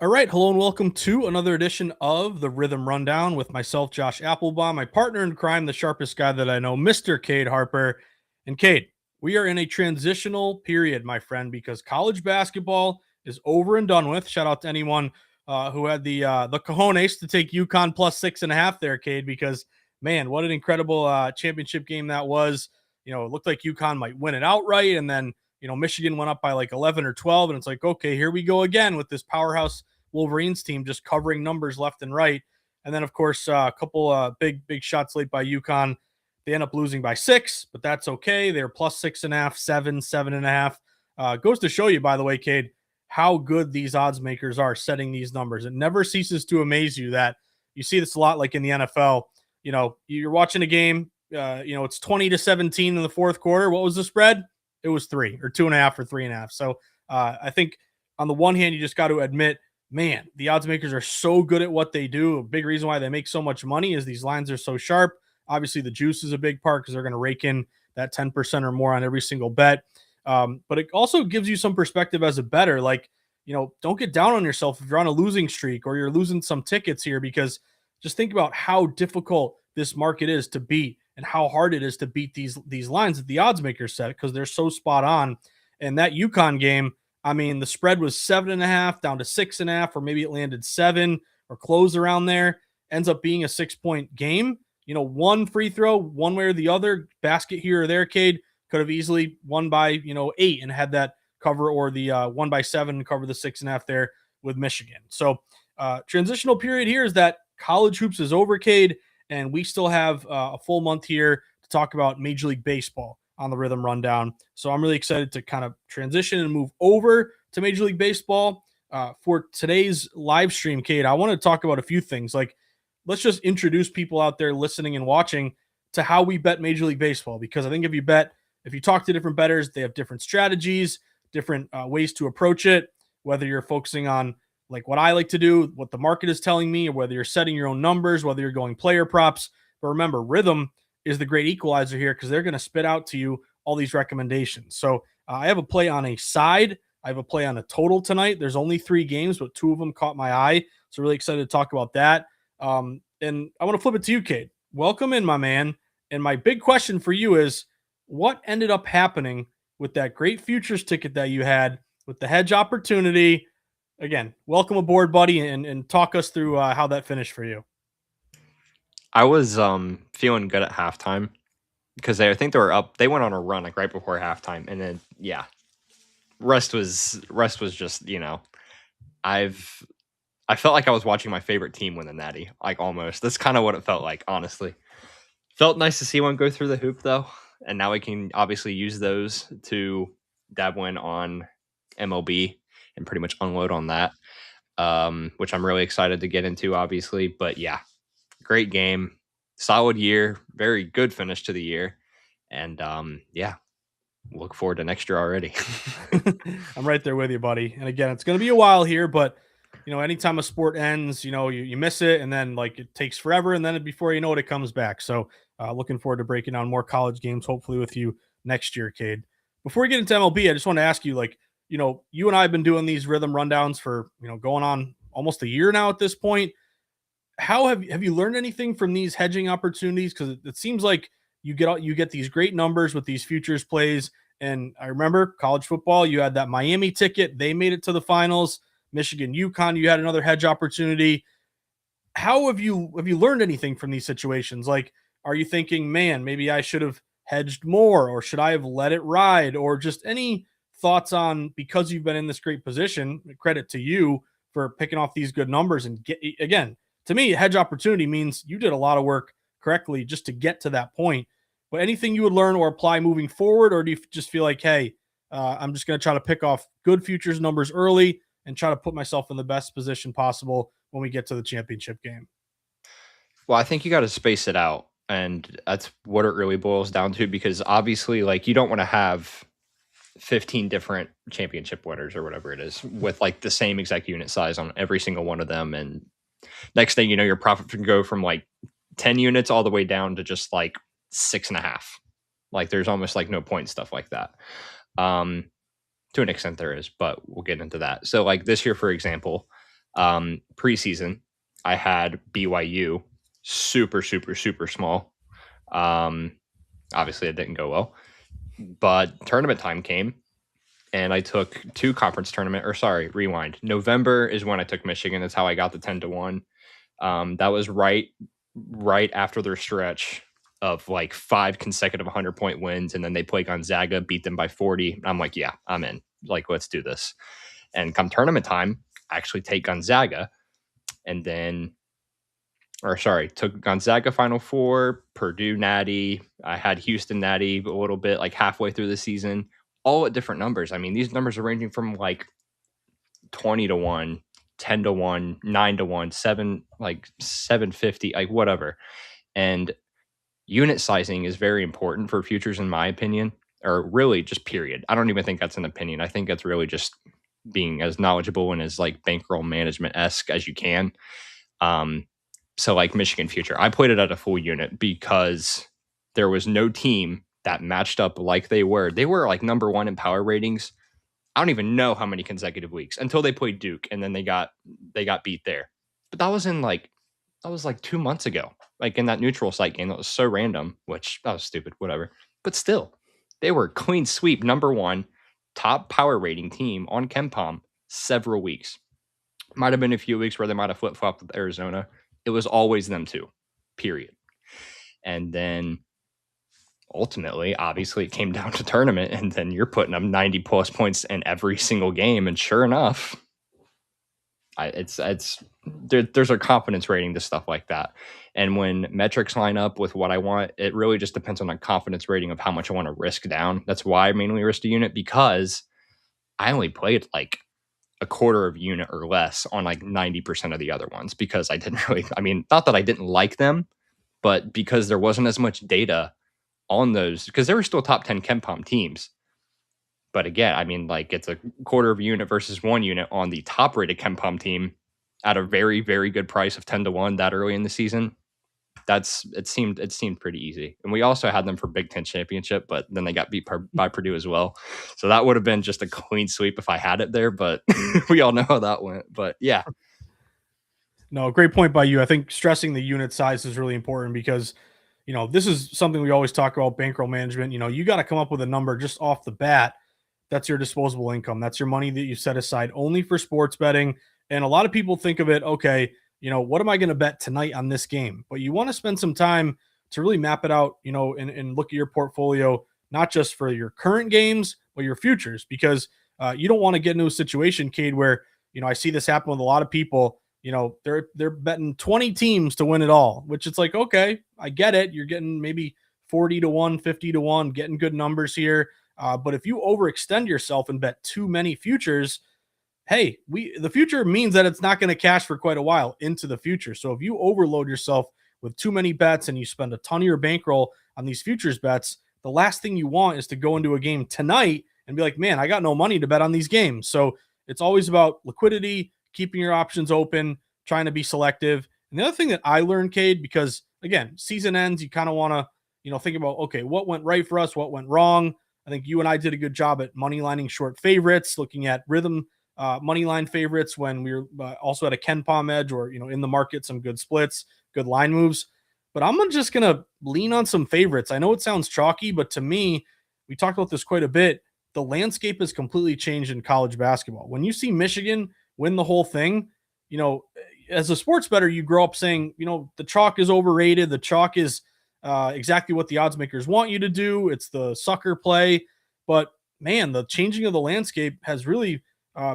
All right, hello and welcome to another edition of the Rhythm Rundown with myself, Josh Applebaum, my partner in crime, the sharpest guy that I know, Mr. Cade Harper. And Cade, we are in a transitional period, my friend, because college basketball is over and done with. Shout out to anyone who had the cojones to take UConn plus 6.5 there, Cade, because man, what an incredible championship game that was. It looked like UConn might win it outright, and then Michigan went up by like 11 or 12, and it's like, okay, here we go again with this powerhouse Wolverines team just covering numbers left and right. And then, of course, a couple big shots late by UConn. They end up losing by 6, but that's okay. They're plus 6.5, 7, 7.5. Goes to show you, by the way, Cade, how good these odds makers are setting these numbers. It never ceases to amaze you that you see this a lot like in the NFL. You're watching a game, it's 20-17 in the fourth quarter. What was the spread? It was 3 or 2.5 or 3.5. So I think on the one hand, you just got to admit, man, the odds makers are so good at what they do. A big reason why they make so much money is these lines are so sharp. Obviously, the juice is a big part because they're going to rake in that 10% or more on every single bet. But it also gives you some perspective as a bettor. Like, don't get down on yourself if you're on a losing streak or you're losing some tickets here, because just think about how difficult this market is to beat and how hard it is to beat these lines that the odds makers set because they're so spot on. And that UConn game, I mean, the spread was 7.5 down to 6.5, or maybe it landed 7 or close around there. Ends up being a 6-point game. One free throw, one way or the other, basket here or there, Cade, could have easily won by 8 and had that cover, or the 1 by 7 and cover the 6.5 there with Michigan. So transitional period here is that college hoops is over, Cade, and we still have a full month here to talk about Major League Baseball on the Rhythm Rundown. So I'm really excited to kind of transition and move over to Major League Baseball. For today's live stream, Kate, I want to talk about a few things. Like, let's just introduce people out there listening and watching to how we bet Major League Baseball, because I think if you talk to different bettors, they have different strategies, different ways to approach it, whether you're focusing on like what I like to do, what the market is telling me, or whether you're setting your own numbers, whether you're going player props. But remember, Rithmm is the great equalizer here because they're going to spit out to you all these recommendations. So I have a play on a side. I have a play on a total tonight. There's only 3 games, but 2 of them caught my eye. So really excited to talk about that. And I want to flip it to you, Kate. Welcome in, my man. And my big question for you is, what ended up happening with that great futures ticket that you had with the hedge opportunity? Again, welcome aboard, buddy, and talk us through how that finished for you. I was feeling good at halftime because I think they were up. They went on a run like right before halftime, and then rest was just I've I felt like I was watching my favorite team win the Natty, like almost. That's kind of what it felt like, honestly. Felt nice to see one go through the hoop though, and now we can obviously use those to dab win on MLB and pretty much unload on that, which I'm really excited to get into, obviously. But yeah, great game, solid year, very good finish to the year, and look forward to next year already. I'm right there with you, buddy. And again, it's going to be a while here, but anytime a sport ends, you miss it, and then like it takes forever, and then before you know it, it comes back. So looking forward to breaking down more college games, hopefully with you next year, Cade. Before we get into MLB, I just want to ask you, like, you and I have been doing these rhythm rundowns for going on almost a year now at this point. How have you learned anything from these hedging opportunities? Because it seems like you get these great numbers with these futures plays. And I remember college football, you had that Miami ticket. They made it to the finals. Michigan, UConn, you had another hedge opportunity. How have you learned anything from these situations? Like, are you thinking, man, maybe I should have hedged more, or should I have let it ride, or just any thoughts on, because you've been in this great position? Credit to you for picking off these good numbers and get again. To me, hedge opportunity means you did a lot of work correctly just to get to that point. But anything you would learn or apply moving forward, or do you just feel like, hey, I'm just going to try to pick off good futures numbers early and try to put myself in the best position possible when we get to the championship game? Well, I think you got to space it out, and that's what it really boils down to. Because obviously, like, you don't want to have 15 different championship winners or whatever it is with like the same exact unit size on every single one of them, and next thing you know, your profit can go from like 10 units all the way down to just like 6.5. Like, there's almost like no point, stuff like that. To an extent there is, but we'll get into that. So like this year, for example, Preseason, I had BYU super, super, super small. Obviously, it didn't go well. But tournament time came, and I took two conference tournament, or sorry, rewind. November is when I took Michigan. That's how I got the 10-1. That was right after their stretch of like 5 consecutive 100-point wins, and then they play Gonzaga, beat them by 40. I'm like, yeah, I'm in. Like, let's do this. And come tournament time, I actually take Gonzaga, and then, or sorry, took Gonzaga Final Four, Purdue Natty. I had Houston Natty a little bit, like halfway through the season, all at different numbers. I mean, these numbers are ranging from like 20-1, 10-1, 9-1, 750, like whatever. And unit sizing is very important for futures, in my opinion, or really just period. I don't even think that's an opinion. I think that's really just being as knowledgeable and as like bankroll management-esque as you can. So like Michigan future, I played it at a full unit because there was no team that matched up like they were. They were like number one in power ratings. I don't even know how many consecutive weeks until they played Duke, and then they got beat there. But that was like 2 months ago, like in that neutral site game. That was so random, which that was stupid, whatever. But still, they were clean sweep number one top power rating team on KenPom several weeks. Might have been a few weeks where they might have flip flopped with Arizona. It was always them two, period. And then ultimately, obviously, it came down to tournament, and then you're putting up 90 plus points in every single game. And sure enough, there's a confidence rating to stuff like that. And when metrics line up with what I want, it really just depends on a confidence rating of how much I want to risk down. That's why I mainly risked a unit, because I only played like a quarter of unit or less on like 90% of the other ones, because I didn't really, I mean, not that I didn't like them, but because there wasn't as much data on those, because there were still top 10 KenPom teams. But again, I mean, like, it's a quarter of a unit versus 1 unit on the top rated KenPom team at a very, very good price of 10-1 that early in the season. It seemed pretty easy. And we also had them for Big Ten championship, but then they got beat by Purdue as well. So that would have been just a clean sweep if I had it there, but we all know how that went. But yeah. No, great point by you. I think stressing the unit size is really important because, this is something we always talk about, bankroll management. You got to come up with a number just off the bat. That's your disposable income. That's your money that you set aside only for sports betting. And a lot of people think of it, okay, what am I going to bet tonight on this game? But you want to spend some time to really map it out, and look at your portfolio, not just for your current games, but your futures, because you don't want to get into a situation, Cade, where, I see this happen with a lot of people. They're betting 20 teams to win it all, which it's like, okay, I get it. You're getting maybe 40-1, 50-1, getting good numbers here. But if you overextend yourself and bet too many futures, hey, the future means that it's not going to cash for quite a while into the future. So if you overload yourself with too many bets and you spend a ton of your bankroll on these futures bets, the last thing you want is to go into a game tonight and be like, man, I got no money to bet on these games. So it's always about liquidity, keeping your options open, trying to be selective. And the other thing that I learned, Cade, because again, season ends, you kind of want to, think about, okay, what went right for us? What went wrong? I think you and I did a good job at money lining short favorites, looking at Rithmm money line favorites when we were also at a KenPom edge, or, in the market, some good splits, good line moves. But I'm just going to lean on some favorites. I know it sounds chalky, but to me, we talked about this quite a bit. The landscape has completely changed in college basketball. When you see Michigan win the whole thing, as a sports bettor, you grow up saying, the chalk is overrated. The chalk is exactly what the odds makers want you to do. It's the sucker play. But man, the changing of the landscape has really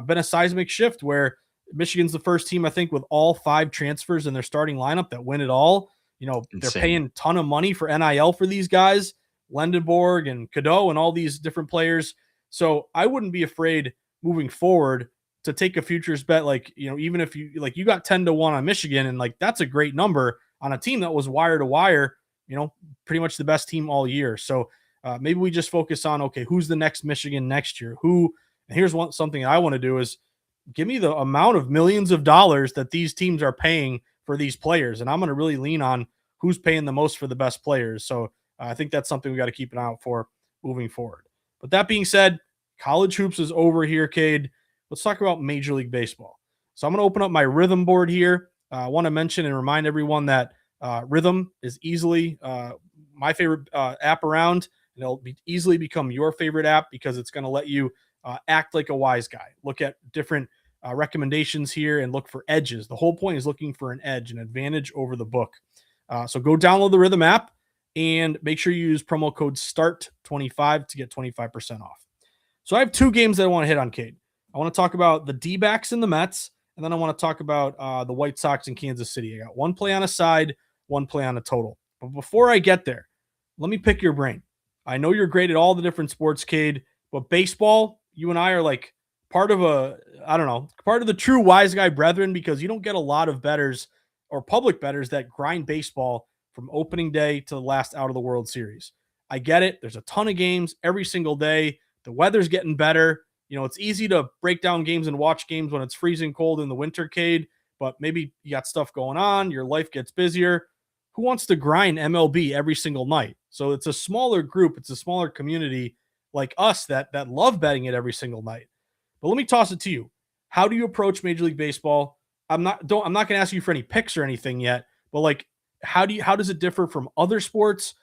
been a seismic shift where Michigan's the first team, I think, with all 5 transfers in their starting lineup that win it all. Insane. They're paying a ton of money for NIL for these guys, Lendenborg and Cadeau and all these different players. So I wouldn't be afraid moving forward to take a futures bet. Like, even if you got 10-1 on Michigan, and like, that's a great number on a team that was wire to wire, pretty much the best team all year. So maybe we just focus on, okay, who's the next Michigan next year? And here's something I want to do is give me the amount of millions of dollars that these teams are paying for these players. And I'm going to really lean on who's paying the most for the best players. So I think that's something we got to keep an eye out for moving forward. But that being said, college hoops is over here, Cade. Let's talk about Major League Baseball. So I'm going to open up my Rithmm board here. I want to mention and remind everyone that Rithmm is easily my favorite app around, and it'll easily become your favorite app because it's going to let you act like a wise guy. Look at different recommendations here and look for edges. The whole point is looking for an edge, an advantage over the book. So go download the Rithmm app and make sure you use promo code START25 to get 25% off. So I have two games that I want to hit on, Cade. I want to talk about the D-backs and the Mets, and then I want to talk about the White Sox in Kansas City. I got one play on a side, one play on a total. But before I get there, let me pick your brain. I know you're great at all the different sports, Cade, but baseball, you and I are like part of part of the true wise guy brethren, because you don't get a lot of bettors or public bettors that grind baseball from opening day to the last out of the World Series. I get it. There's a ton of games every single day. The weather's getting better. You know, it's easy to break down games and watch games when it's freezing cold in the winter, Cade, but maybe you got stuff going on. Your life gets busier. Who wants to grind MLB every single night? So it's a smaller group. It's a smaller community like us that love betting it every single night. But let me toss it to you. How do you approach Major League Baseball? I'm not going to ask you for any picks or anything yet, but like how does it differ from other sports?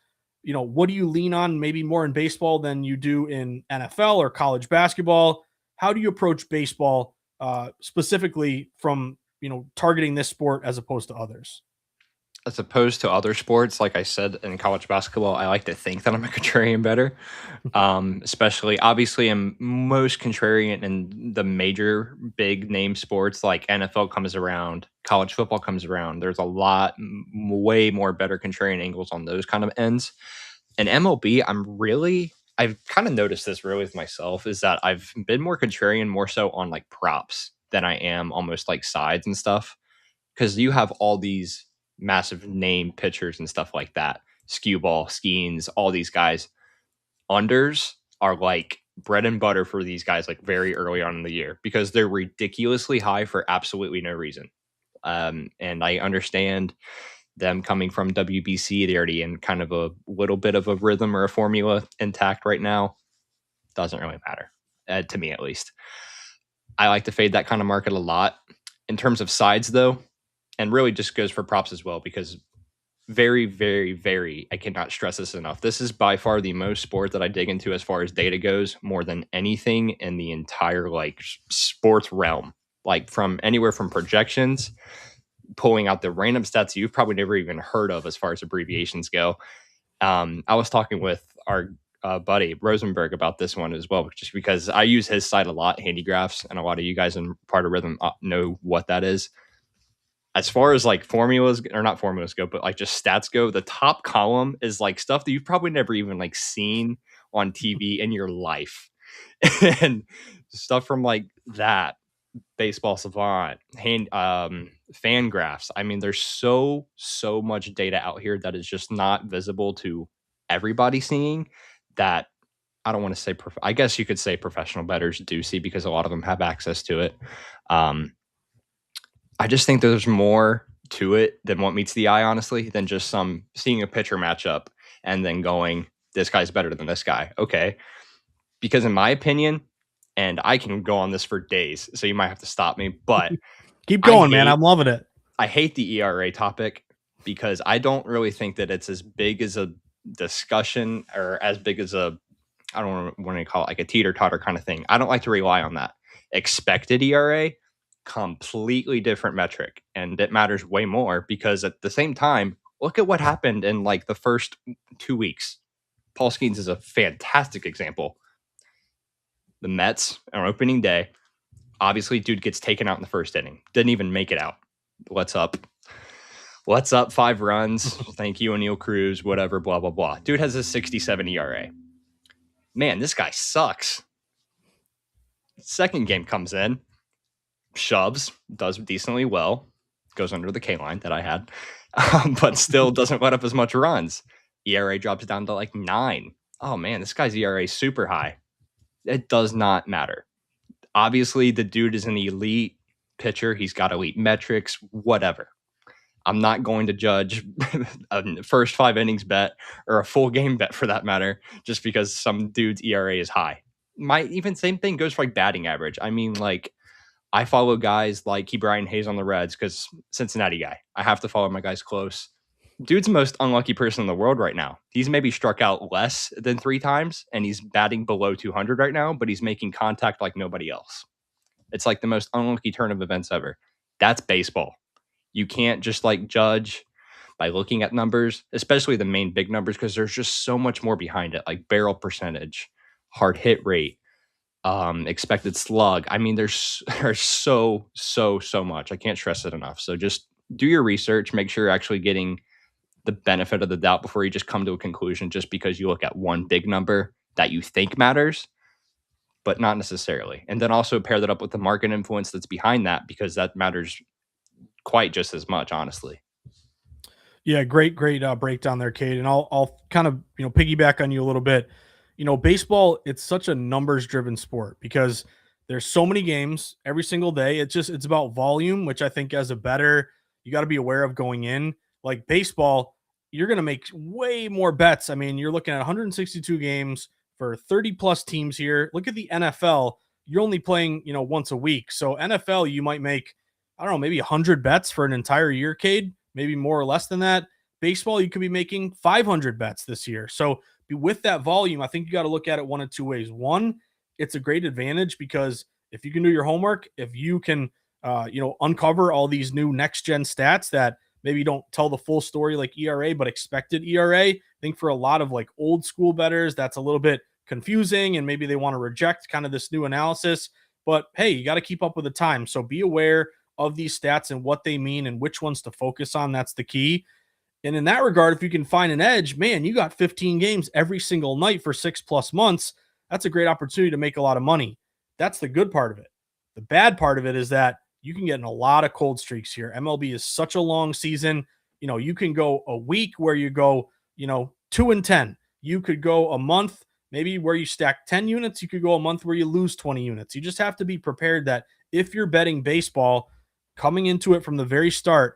You know, what do you lean on maybe more in baseball than you do in NFL or college basketball? How do you approach baseball specifically from, targeting this sport as opposed to others? As opposed to other sports, like I said, in college basketball, I like to think that I'm a contrarian better. Especially, obviously, I'm most contrarian in the major big name sports like NFL comes around, college football comes around. There's a lot, way more better contrarian angles on those kind of ends. And MLB, I've kind of noticed this really with myself is that I've been more contrarian more so on like props than I am almost like sides and stuff. Because you have all these massive name pitchers and stuff like that. Skew ball, Skeens, all these guys. Unders are like bread and butter for these guys like very early on in the year because they're ridiculously high for absolutely no reason. And I understand them coming from WBC. They're already in kind of a little bit of a rhythm or a formula intact right now. Doesn't really matter, to me at least. I like to fade that kind of market a lot. In terms of sides, though, and really just goes for props as well, because very, very, very, I cannot stress this enough. This is by far the most sport that I dig into as far as data goes, more than anything in the entire like sports realm. Like from anywhere from projections, pulling out the random stats you've probably never even heard of as far as abbreviations go. I was talking with our buddy Rosenberg about this one as well, just because I use his site a lot, Handygraphs, and a lot of you guys in part of Rithmm know what that is. As far as like formulas or not formulas go, but like just stats go, the top column is like stuff that you've probably never even like seen on TV in your life. And stuff from like that, Baseball Savant, fan graphs. I mean, there's so much data out here that is just not visible to everybody seeing that. I don't want to say, I guess you could say professional bettors do see because a lot of them have access to it. I just think there's more to it than what meets the eye, honestly, than just seeing a pitcher matchup and then going, this guy's better than this guy. Okay. Because in my opinion, and I can go on this for days, so you might have to stop me, but keep going, man. I'm loving it. I hate the ERA topic because I don't really think that it's as big as a discussion or as big as I don't want to call it like a teeter-totter kind of thing. I don't like to rely on that. Expected ERA, completely different metric, and it matters way more because at the same time, look at what happened in like the first 2 weeks. Paul Skeens is a fantastic example. The Mets on opening day, obviously, dude gets taken out in the first inning. Didn't even make it out. What's up? 5 runs. Thank you, O'Neill Cruz, whatever, blah, blah, blah. Dude has a 67 ERA. Man, this guy sucks. Second game comes in, shoves, does decently well, goes under the K line that I had, but still doesn't let up as much runs. ERA drops down to like 9. Oh man, this guy's ERA is super high. It does not matter. Obviously, the dude is an elite pitcher. He's got elite metrics, whatever. I'm not going to judge a first 5 innings bet or a full game bet for that matter, just because some dude's ERA is high. Even same thing goes for like batting average. I mean, like I follow guys like Brian Hayes on the Reds because Cincinnati guy. I have to follow my guys close. Dude's the most unlucky person in the world right now. He's maybe struck out less than 3 times, and he's batting below 200 right now, but he's making contact like nobody else. It's like the most unlucky turn of events ever. That's baseball. You can't just like judge by looking at numbers, especially the main big numbers, because there's just so much more behind it, like barrel percentage, hard hit rate, expected slug. I mean, there's so much. I can't stress it enough. So just do your research, make sure you're actually getting the benefit of the doubt before you just come to a conclusion just because you look at one big number that you think matters, but not necessarily. And then also pair that up with the market influence that's behind that because that matters quite just as much, honestly. Yeah, great breakdown there, Cade. And I'll kind of piggyback on you a little bit. Baseball, it's such a numbers driven sport because there's so many games every single day. It's about volume, which I think as a bettor, you got to be aware of going in. Like baseball, you're going to make way more bets. I mean, you're looking at 162 games for 30 plus teams here. Look at the NFL. You're only playing, once a week. So NFL, you might make, I don't know, maybe 100 bets for an entire year, Cade, maybe more or less than that. Baseball, you could be making 500 bets this year. So with that volume, I think you got to look at it one of two ways. One, it's a great advantage because if you can do your homework, if you can, uncover all these new next gen stats that maybe don't tell the full story like ERA, but expected ERA. I think for a lot of like old school bettors, that's a little bit confusing and maybe they want to reject kind of this new analysis. But hey, you got to keep up with the time. So be aware of these stats and what they mean and which ones to focus on. That's the key. And in that regard, if you can find an edge, man, you got 15 games every single night for 6+ months. That's a great opportunity to make a lot of money. That's the good part of it. The bad part of it is that you can get in a lot of cold streaks here. MLB is such a long season. You can go a week where you go, 2-10. You could go a month, maybe where you stack 10 units. You could go a month where you lose 20 units. You just have to be prepared that if you're betting baseball, coming into it from the very start,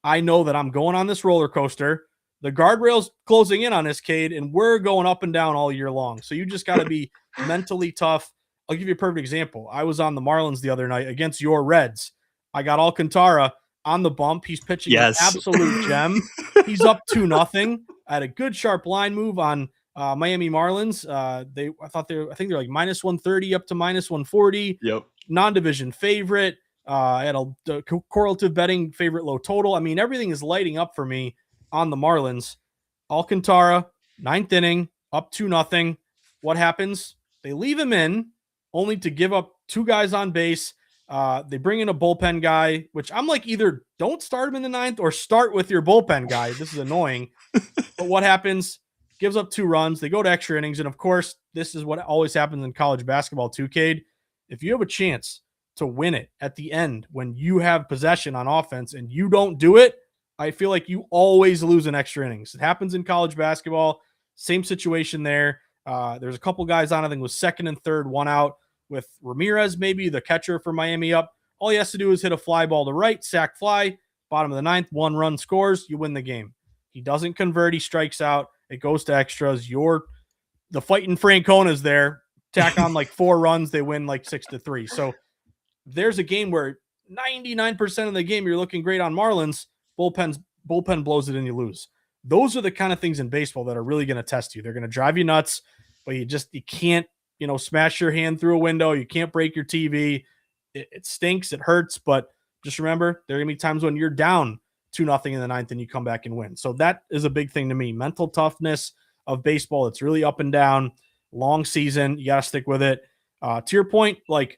I know that I'm going on this roller coaster. The guardrail's closing in on this, Cade, and we're going up and down all year long. So you just got to be mentally tough. I'll give you a perfect example. I was on the Marlins the other night against your Reds. I got Alcantara on the bump. He's pitching an absolute gem. He's up 2-0. I had a good sharp line move on Miami Marlins. I think they're like -130 up to -140. Yep. Non-division favorite. I had a correlative betting favorite low total. I mean, everything is lighting up for me on the Marlins. Alcantara, 9th inning, up 2-0. What happens? They leave him in only to give up 2 guys on base. They bring in a bullpen guy, which I'm like, either don't start him in the 9th or start with your bullpen guy. This is annoying. But what happens? Gives up 2 runs. They go to extra innings. And of course, this is what always happens in college basketball too, Cade. If you have a chance to win it at the end when you have possession on offense and you don't do it, I feel like you always lose in extra innings. It happens in college basketball. Same situation there. There's a couple guys on, I think it was 2nd and 3rd, 1 out with Ramirez, maybe the catcher for Miami up. All he has to do is hit a fly ball to right, sack fly, bottom of the 9th, 1 run scores, you win the game. He doesn't convert, he strikes out, it goes to extras. The fighting Francona's there, tack on like 4 runs, they win like 6-3. So there's a game where 99% of the game you're looking great on Marlins, bullpen blows it and you lose. Those are the kind of things in baseball that are really going to test you. They're going to drive you nuts, but you can't, smash your hand through a window. You can't break your TV. It stinks. It hurts. But just remember, there are going to be times when you're down 2-0 in the 9th and you come back and win. So that is a big thing to me. Mental toughness of baseball. It's really up and down. Long season. You got to stick with it. To your point, like,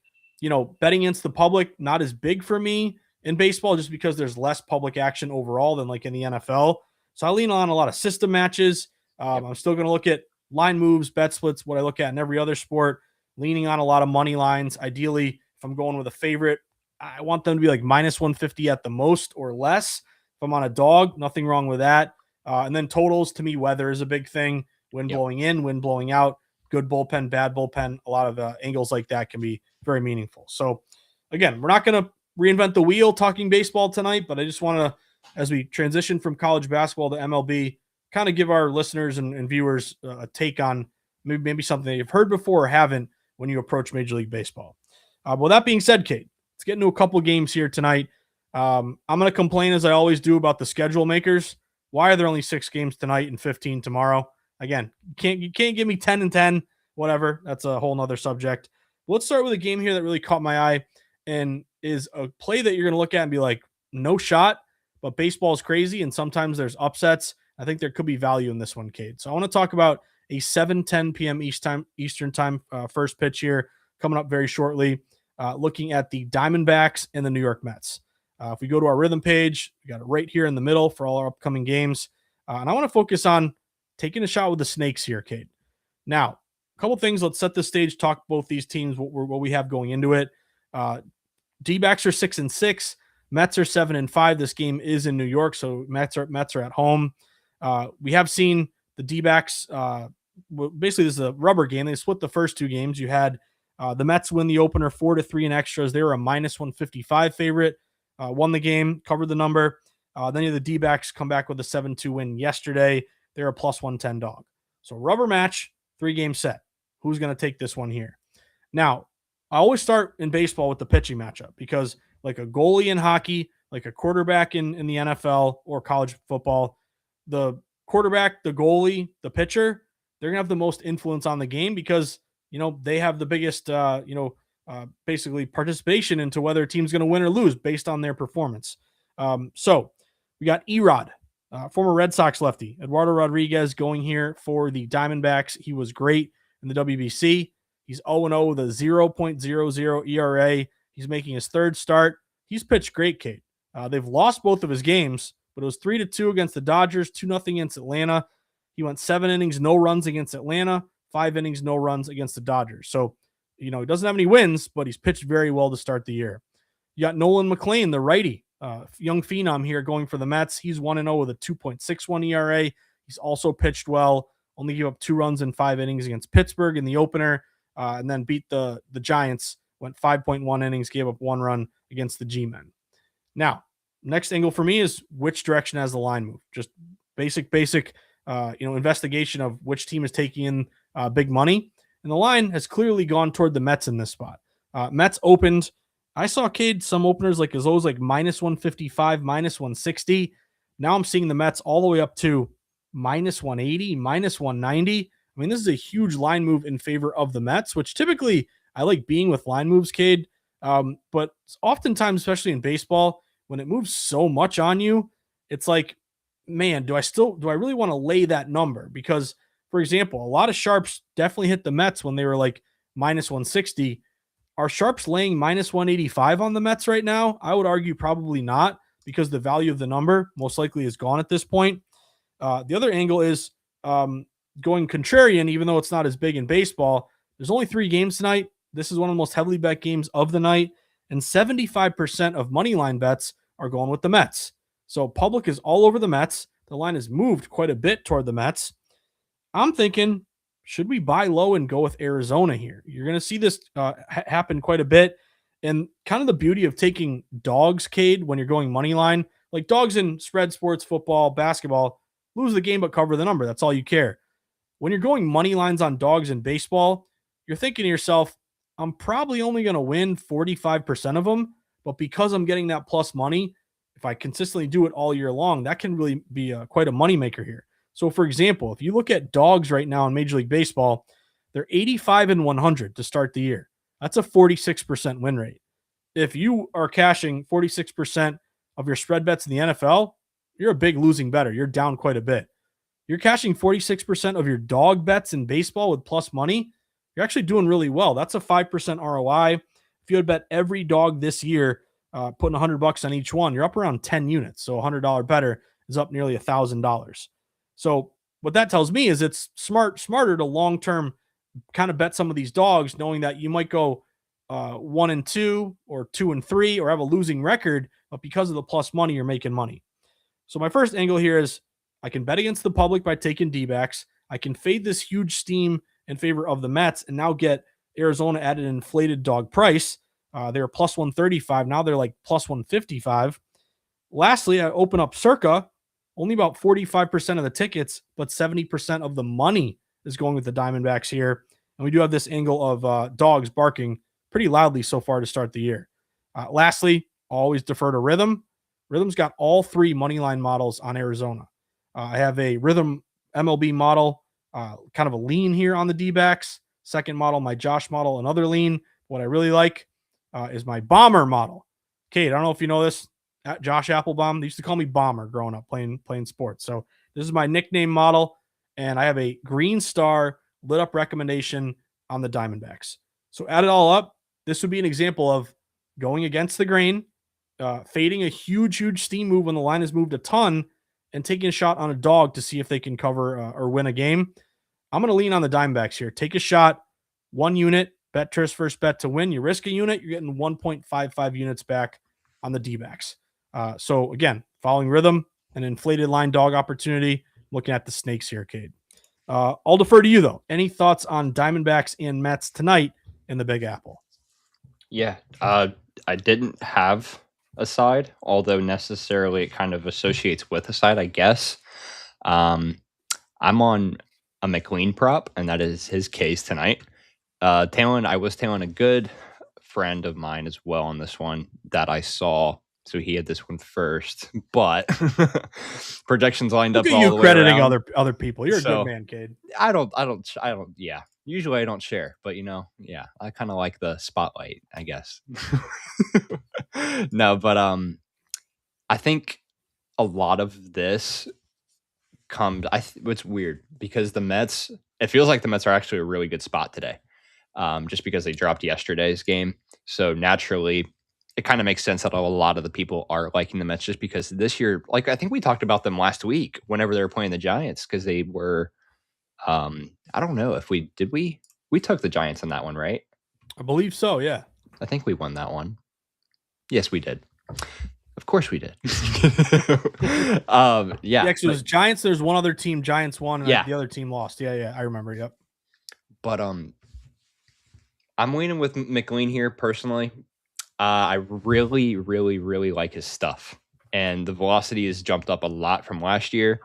betting against the public, not as big for me in baseball just because there's less public action overall than like in the NFL. So I lean on a lot of system matches. I'm still going to look at line moves, bet splits, what I look at in every other sport, leaning on a lot of money lines. Ideally, if I'm going with a favorite, I want them to be like -150 at the most or less. If I'm on a dog, nothing wrong with that. And then totals, to me, weather is a big thing. Wind blowing in, wind blowing out, good bullpen, bad bullpen. A lot of angles like that can be very meaningful. So again, we're not going to reinvent the wheel talking baseball tonight, but I just want to, as we transition from college basketball to MLB, kind of give our listeners and viewers a take on maybe something that you've heard before or haven't when you approach Major League Baseball. Well, that being said, Kate, let's get into a couple games here tonight. I'm going to complain as I always do about the schedule makers. Why are there only 6 games tonight and 15 tomorrow? Again, you can't give me 10 and 10, whatever. That's a whole nother subject. Let's start with a game here that really caught my eye and is a play that you're going to look at and be like, no shot, but baseball is crazy and sometimes there's upsets. I think there could be value in this one, Cade. So I want to talk about a 7:10 p.m. Eastern time first pitch here coming up very shortly. Looking at the Diamondbacks and the New York Mets. If we go to our Rithmm page, we got it right here in the middle for all our upcoming games. And I want to focus on taking a shot with the Snakes here, Cade. Now, a couple things. Let's set the stage, talk both these teams, what we have going into it. D-backs are 6-6. Mets are 7-5. This game is in New York, so Mets are at home. We have seen the D-backs. Basically, this is a rubber game. They split the first 2 games. You had the Mets win the opener 4-3 in extras. They were a -155 favorite. Won the game, covered the number. Then you have the D-backs come back with a 7-2 win yesterday. They're a +110 dog. So rubber match, 3-game set. Who's going to take this one here? Now, I always start in baseball with the pitching matchup because like a goalie in hockey, like a quarterback in the NFL or college football, the quarterback, the goalie, the pitcher, they're going to have the most influence on the game because, they have the biggest, basically participation into whether a team's going to win or lose based on their performance. So we got Erod, former Red Sox lefty, Eduardo Rodriguez going here for the Diamondbacks. He was great in the WBC. He's 0-0 with a 0.00 ERA. He's making his 3rd start. He's pitched great, Kate. They've lost both of his games, but it was 3-2 against the Dodgers, 2-0 against Atlanta. He went 7 innings, no runs against Atlanta, 5 innings, no runs against the Dodgers. So, he doesn't have any wins, but he's pitched very well to start the year. You got Nolan McLean, the righty, young phenom here going for the Mets. He's 1-0 with a 2.61 ERA. He's also pitched well, only gave up 2 runs in 5 innings against Pittsburgh in the opener, and then beat the Giants, went 5.1 innings, gave up 1 run against the G-Men. Now, next angle for me is which direction has the line moved. Just basic, investigation of which team is taking in big money. And the line has clearly gone toward the Mets in this spot. Mets opened. I saw, Cade, some openers like as low as like -155, -160. Now I'm seeing the Mets all the way up to -180, -190. I mean, this is a huge line move in favor of the Mets, which typically I like being with line moves, Cade. But oftentimes, especially in baseball, when it moves so much on you, it's like, man, do I really want to lay that number? Because, for example, a lot of sharps definitely hit the Mets when they were like -160. Are sharps laying -185 on the Mets right now? I would argue probably not, because the value of the number most likely is gone at this point. The other angle is going contrarian, even though it's not as big in baseball. There's only 3 games tonight. This is one of the most heavily bet games of the night, and 75% of money line bets are going with the Mets. So public is all over the Mets. The line has moved quite a bit toward the Mets. I'm thinking, should we buy low and go with Arizona here? You're going to see this happen quite a bit. And kind of the beauty of taking dogs, Cade, when you're going money line, like dogs in spread sports, football, basketball, lose the game but cover the number. That's all you care. When you're going money lines on dogs in baseball, you're thinking to yourself, I'm probably only going to win 45% of them, but because I'm getting that plus money, if I consistently do it all year long, that can really be quite a moneymaker here. So, for example, if you look at dogs right now in Major League Baseball, they're 85-100 to start the year. That's a 46% win rate. If you are cashing 46% of your spread bets in the NFL, you're a big losing better. You're down quite a bit. You're cashing 46% of your dog bets in baseball with plus money. You're actually doing really well. That's a 5% ROI. If you had bet every dog this year, putting $100 on each one, you're up around 10 units. So $100 better is up nearly $1,000. So what that tells me is it's smarter to long-term kind of bet some of these dogs, knowing that you might go 1-2 or 2-3 or have a losing record, but because of the plus money, you're making money. So my first angle here is I can bet against the public by taking D-backs. I can fade this huge steam in favor of the Mets and now get Arizona at an inflated dog price. They were plus 135. Now they're like plus 155. Lastly, I open up Circa. Only about 45% of the tickets, but 70% of the money is going with the Diamondbacks here. And we do have this angle of dogs barking pretty loudly so far to start the year. Lastly, always defer to Rithmm. Rhythm's got all three money line models on Arizona. I have a Rithmm MLB model, kind of a lean here on the D backs. Second model, my Josh model, another lean. What I really like is my Bomber model. Kate, I don't know if you know this. Josh Applebaum, they used to call me Bomber growing up playing sports. So this is my nickname model, and I have a green star lit up recommendation on the Diamondbacks. So add it all up, this would be an example of going against the grain, fading a huge steam move when the line has moved a ton, and taking a shot on a dog to see if they can cover or win a game. I'm going to lean on the Diamondbacks here. Take a shot, 1 unit, bet Tris first bet to win. You risk a unit, you're getting 1.55 units back on the D-backs. So again, following Rithmm, an inflated line dog opportunity. Looking at the snakes here, Cade. I'll defer to you though. Any thoughts on Diamondbacks and Mets tonight in the Big Apple? Yeah, I didn't have a side, although necessarily it kind of associates with a side, I guess. I'm on a McLean prop, and that is his case tonight. I was tailing a good friend of mine as well on this one that I saw. So he had this one first, but projections lined Look up at all you the way crediting around. other people. You're a good man, Cade. I don't. Yeah, usually I don't share, but yeah, I kind of like the spotlight, I guess. No, but I think a lot of this comes. It's weird because the Mets. It feels like the Mets are actually a really good spot today, just because they dropped yesterday's game. So naturally, it kind of makes sense that a lot of the people are liking the Mets just because this year, like I think we talked about them last week whenever they were playing the Giants because they were. I don't know if we did. We took the Giants on that one, right? I believe so. Yeah. I think we won that one. Yes, we did. Of course we did. Yeah. Actually, it was Giants. There's one other team. Giants won, and Yeah. the other team lost. Yeah. I remember. Yep. But I'm leaning with McLean here personally. I really, really, really like his stuff, and the velocity has jumped up a lot from last year.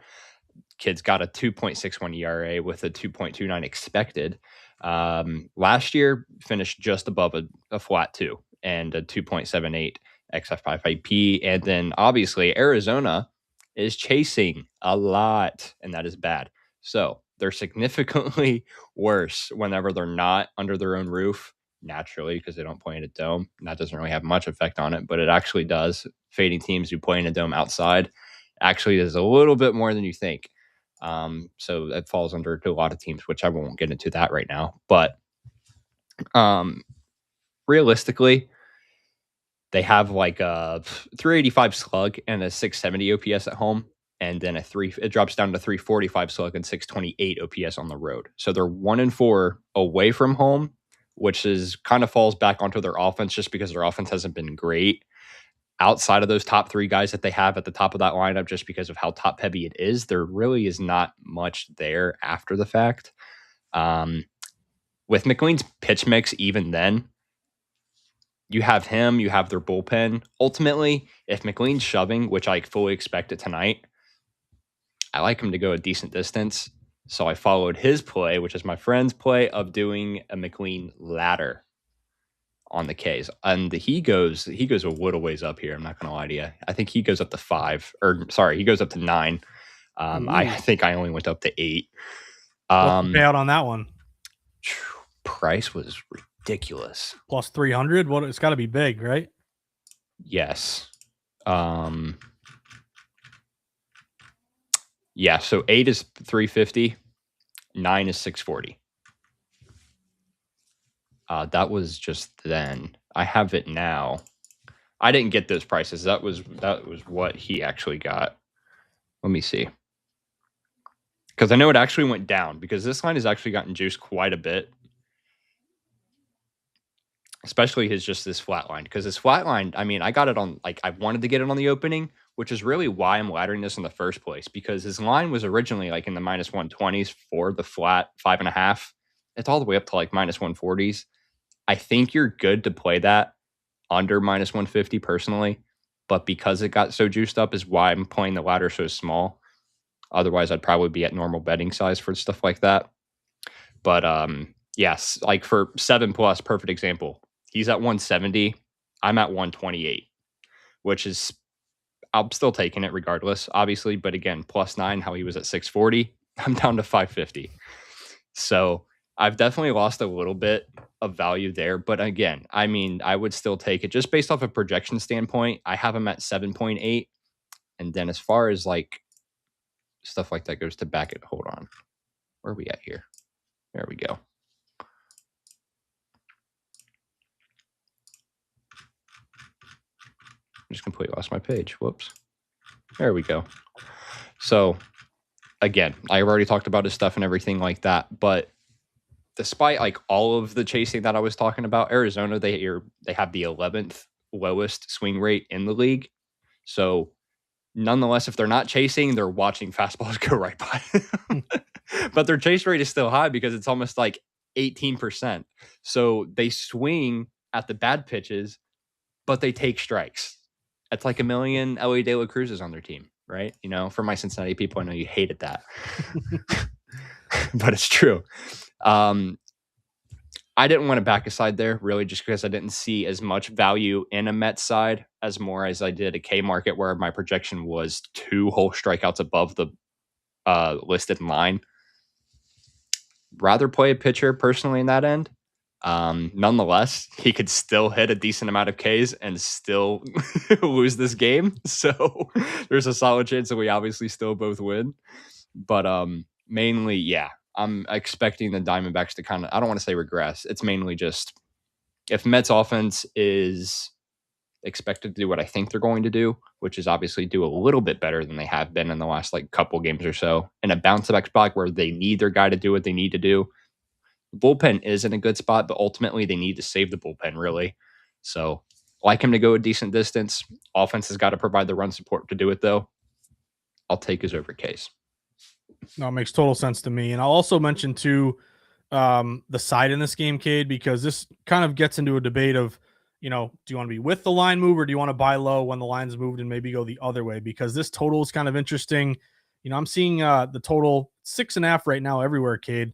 Kid's got a 2.61 ERA with a 2.29 expected. Last year finished just above a flat 2 and a 2.78 xFIP. And then obviously Arizona is chasing a lot, and that is bad. So they're significantly worse whenever they're not under their own roof, naturally, because they don't play in a dome. And that doesn't really have much effect on it, but it actually does. Fading teams who play in a dome outside actually does a little bit more than you think. So that falls under to a lot of teams, which I won't get into that right now. But realistically, they have like a 385 slug and a 670 OPS at home, and then it drops down to 345 slug and 628 OPS on the road. So they're 1-4 away from home, which is kind of falls back onto their offense just because their offense hasn't been great outside of those top three guys that they have at the top of that lineup, just because of how top heavy it is. There really is not much there after the fact. With McLean's pitch mix, even then, you have him, you have their bullpen. Ultimately, if McLean's shoving, which I fully expect it tonight, I like him to go a decent distance. So I followed his play, which is my friend's play of doing a McLean ladder on the Ks. And he goes a little ways up here. I'm not going to lie to you. I think he goes up to 5, or sorry, he goes up to 9. I think I only went up to 8. What's the payout on that one? Price was ridiculous. Plus 300. What? It's got to be big, right? Yes. Yeah. So 8 is 350. 9 is 640. That was just then. I have it now. I didn't get those prices. That was what he actually got. Let me see. Because I know it actually went down because this line has actually gotten juiced quite a bit. Especially this flat line. Because this flat line, I mean, I got it on, like, I wanted to get it on the opening, which is really why I'm laddering this in the first place. Because his line was originally like in the minus 120s for the flat 5.5. It's all the way up to like minus 140s. I think you're good to play that under minus 150 personally, but because it got so juiced up is why I'm playing the ladder so small. Otherwise, I'd probably be at normal betting size for stuff like that. But yes, like for 7+, perfect example. He's at 170. I'm at 128, which is, I'm still taking it regardless, obviously. But again, +9, how he was at 640, I'm down to 550. So I've definitely lost a little bit of value there. But again, I mean, I would still take it just based off a projection standpoint. I have him at 7.8. And then as far as like stuff like that goes to back it, hold on. Where are we at here? There we go. I just completely lost my page. Whoops. There we go. So again, I've already talked about his stuff and everything like that, but despite like all of the chasing that I was talking about, Arizona, they have the 11th lowest swing rate in the league. So nonetheless, if they're not chasing, they're watching fastballs go right by them. But their chase rate is still high because it's almost like 18%. So they swing at the bad pitches, but they take strikes. It's like a million Ellie De La Cruzes on their team, right? You know, for my Cincinnati people, I know you hated that, but it's true. I didn't want to back a side there, really, just because I didn't see as much value in a Mets side as more as I did a K market, where my projection was 2 whole strikeouts above the listed line. Rather play a pitcher personally in that end. Nonetheless, he could still hit a decent amount of Ks and still lose this game. So there's a solid chance that we obviously still both win. But mainly, yeah, I'm expecting the Diamondbacks to kind of, I don't want to say regress. It's mainly just if Mets offense is expected to do what I think they're going to do, which is obviously do a little bit better than they have been in the last like couple games or so, in a bounce back spot where they need their guy to do what they need to do. The bullpen is in a good spot, but ultimately they need to save the bullpen, really. So like him to go a decent distance. Offense has got to provide the run support to do it, though. I'll take his over case. No, it makes total sense to me. And I'll also mention too the side in this game, Cade, because this kind of gets into a debate of, you know, do you want to be with the line move or do you want to buy low when the line's moved and maybe go the other way? Because this total is kind of interesting. You know, I'm seeing the total 6.5 right now everywhere, Cade,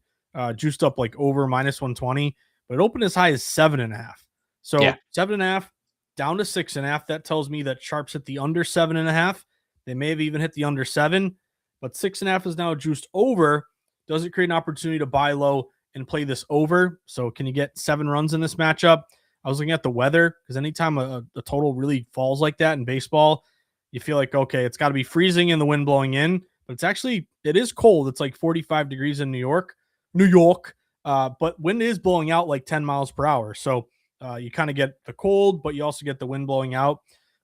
juiced up like over -120, but it opened as high as 7.5. So Yeah. 7.5 down to 6.5. That tells me that sharps hit the under 7.5. They may have even hit the under 7, but 6.5 is now juiced over. Does it create an opportunity to buy low and play this over? So can you get 7 runs in this matchup? I was looking at the weather because anytime a total really falls like that in baseball, you feel like, okay, it's got to be freezing and the wind blowing in, but it is cold. It's like 45 degrees in New York, but wind is blowing out like 10 miles per hour. So you kind of get the cold, but you also get the wind blowing out.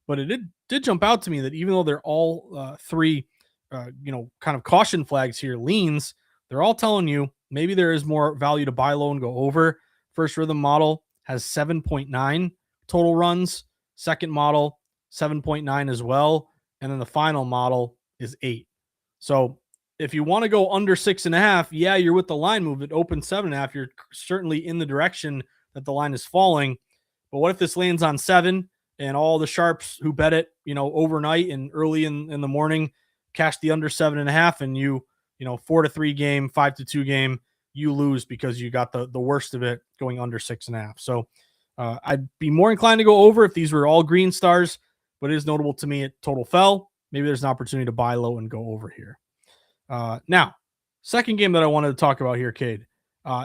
But it did jump out to me that even though they're all 3, kind of caution flags here, leans, they're all telling you maybe there is more value to buy low and go over. First Rithmm model has 7.9 total runs. Second model, 7.9 as well. And then the final model is 8. So if you want to go under 6.5, yeah, you're with the line move. It opens 7.5. You're certainly in the direction that the line is falling. But what if this lands on 7 and all the sharps who bet it, overnight and early in the morning cash the under 7.5 and you 4-3 game, 5-2 game, you lose because you got the worst of it going under 6.5. So I'd be more inclined to go over if these were all green stars, but it is notable to me it total fell. Maybe there's an opportunity to buy low and go over here. Now, second game that I wanted to talk about here, Cade,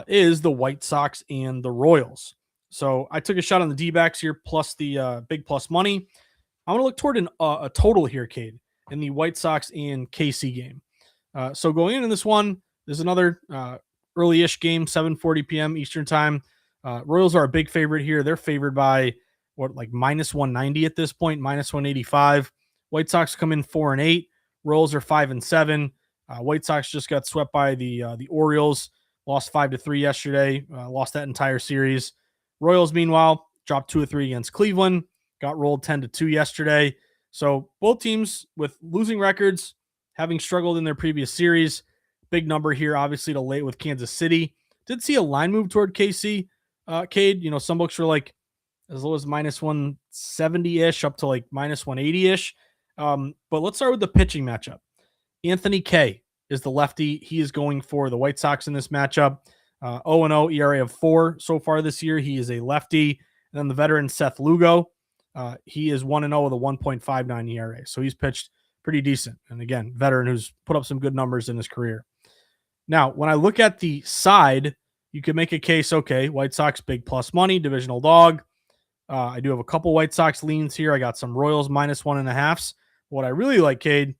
is the White Sox and the Royals. So I took a shot on the D-backs here, plus the big plus money. I want to look toward a total here, Cade, in the White Sox and KC game. So going into this one, there's another early-ish game, 7:40 p.m. Eastern time. Royals are a big favorite here. They're favored by -190 at this point, -185. White Sox come in 4-8. Royals are 5-7. White Sox just got swept by the Orioles, lost 5-3 yesterday, lost that entire series. Royals, meanwhile, dropped 2-3 against Cleveland, got rolled 10-2 yesterday. So both teams with losing records, having struggled in their previous series. Big number here, obviously, to late with Kansas City. Did see a line move toward KC, Cade. Some books were like as low as -170-ish up to like -180-ish. But let's start with the pitching matchup. Anthony Kay is the lefty. He is going for the White Sox in this matchup. 0-0 ERA of 4 so far this year. He is a lefty. And then the veteran Seth Lugo. He is 1-0 with a 1.59 ERA. So he's pitched pretty decent. And again, veteran who's put up some good numbers in his career. Now, when I look at the side, you can make a case, okay, White Sox, big plus money, divisional dog. I do have a couple White Sox leans here. I got some Royals -1.5s. What I really like, Cade,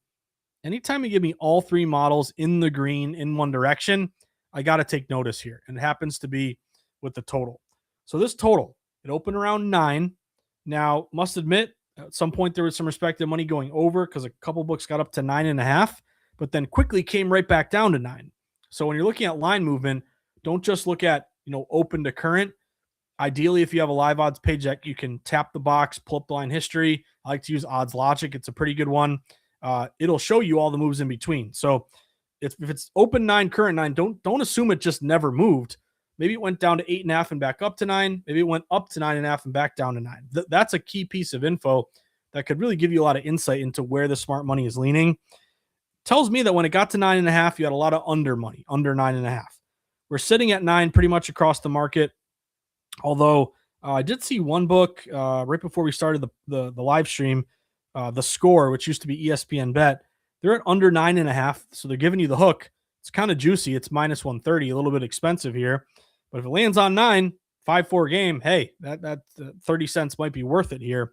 anytime you give me all three models in the green in one direction, I got to take notice here. And it happens to be with the total. So this total, it opened around 9. Now, must admit, at some point there was some respected money going over because a couple books got up to 9.5, but then quickly came right back down to 9. So when you're looking at line movement, don't just look at, open to current. Ideally, if you have a live odds page that you can tap the box, pull up the line history. I like to use Odds Logic. It's a pretty good one. It'll show you all the moves in between. So if it's open 9, current 9, don't assume it just never moved. Maybe it went down to 8.5 and back up to 9. Maybe it went up to 9.5 and back down to 9. That's a key piece of info that could really give you a lot of insight into where the smart money is leaning. Tells me that when it got to 9.5, you had a lot of under money, under 9.5. We're sitting at 9 pretty much across the market. Although I did see one book right before we started the live stream, The Score, which used to be ESPN Bet. They're at under 9.5, so they're giving you the hook. It's kind of juicy. It's -130, a little bit expensive here. But if it lands on 9, 5-4 game, hey, that 30 cents might be worth it here.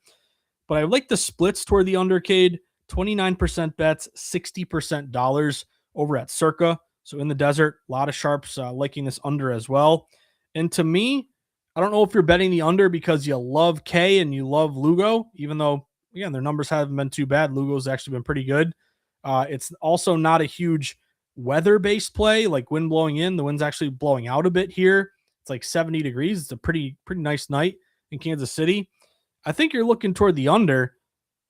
But I like the splits toward the undercade. 29% bets, 60% dollars over at Circa. So in the desert, a lot of sharps liking this under as well. And to me, I don't know if you're betting the under because you love K and you love Lugo, even though, again, their numbers haven't been too bad. Lugo's actually been pretty good. It's also not a huge weather-based play, like wind blowing in. The wind's actually blowing out a bit here. It's like 70 degrees. It's a pretty nice night in Kansas City. I think you're looking toward the under